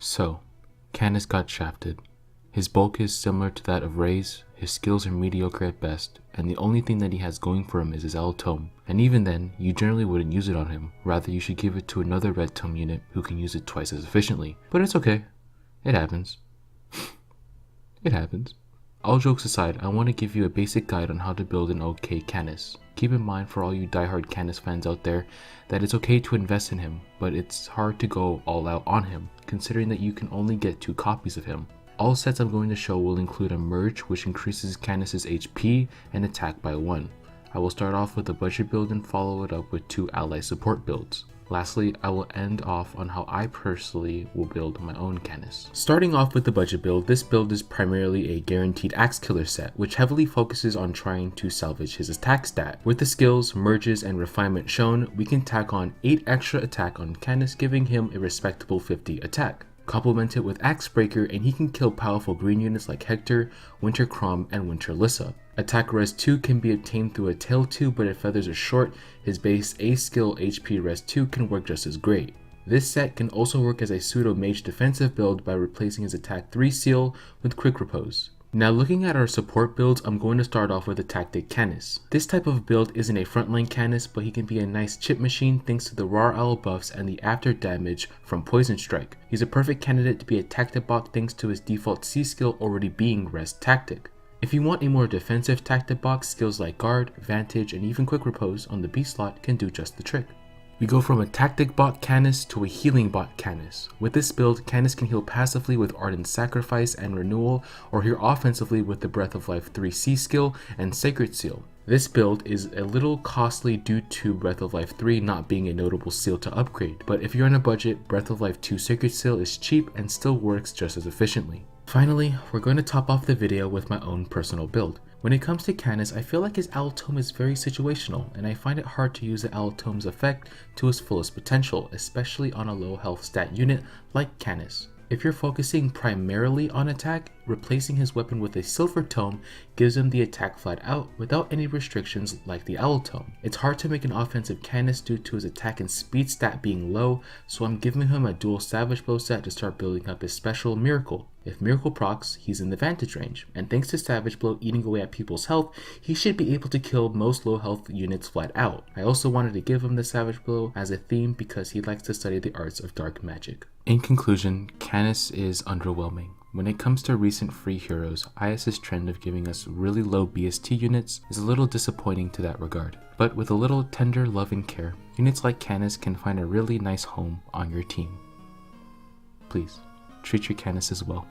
So, Canas got shafted. His bulk is similar to that of Ray's, his skills are mediocre at best, and the only thing that he has going for him is his L tome. And even then, you generally wouldn't use it on him, rather you should give it to another red tome unit who can use it twice as efficiently. But it's okay, it happens. It happens. All jokes aside, I want to give you a basic guide on how to build an okay Canas. Keep in mind for all you diehard Canas fans out there that it's okay to invest in him, but it's hard to go all out on him, considering that you can only get 2 copies of him. All sets I'm going to show will include a merge which increases Canas' HP and attack by 1. I will start off with a budget build and follow it up with 2 ally support builds. Lastly, I will end off on how I personally will build my own Canas. Starting off with the budget build, this build is primarily a guaranteed axe killer set, which heavily focuses on trying to salvage his attack stat. With the skills, merges, and refinement shown, we can tack on 8 extra attack on Canas, giving him a respectable 50 attack. Complement it with Axe Breaker and he can kill powerful green units like Hector, Winter Crom, and Winter Lissa. Attack Res 2 can be obtained through a Tail 2, but if feathers are short, his base A skill HP Res 2 can work just as great. This set can also work as a pseudo mage defensive build by replacing his attack 3 seal with Quick Repose. Now looking at our support builds, I'm going to start off with a Tactic Canas. This type of build isn't a frontline Canas, but he can be a nice chip machine thanks to the raw owl buffs and the after damage from Poison Strike. He's a perfect candidate to be a Tactic bot thanks to his default C skill already being Rest Tactic. If you want a more defensive Tactic box, skills like Guard, Vantage, and even Quick Repose on the B slot can do just the trick. We go from a Tactic bot Canas to a healing bot Canas. With this build, Canas can heal passively with Ardent Sacrifice and Renewal, or heal offensively with the Breath of Life 3C skill and Sacred Seal. This build is a little costly due to Breath of Life 3 not being a notable seal to upgrade, but if you're on a budget, Breath of Life 2 Sacred Seal is cheap and still works just as efficiently. Finally, we're going to top off the video with my own personal build. When it comes to Canas, I feel like his Owl Tome is very situational, and I find it hard to use the Owl Tome's effect to its fullest potential, especially on a low health stat unit like Canas. If you're focusing primarily on attack, replacing his weapon with a Silver Tome gives him the attack flat out without any restrictions like the Owl Tome. It's hard to make an offensive Canas due to his attack and speed stat being low, so I'm giving him a dual Savage Blow set to start building up his special Miracle. If Miracle procs, he's in the Vantage range, and thanks to Savage Blow eating away at people's health, he should be able to kill most low health units flat out. I also wanted to give him the Savage Blow as a theme because he likes to study the arts of dark magic. In conclusion, Canas is underwhelming. When it comes to recent free heroes, IS's trend of giving us really low BST units is a little disappointing to that regard. But with a little tender love and care, units like Canas can find a really nice home on your team. Please, treat your Canas as well.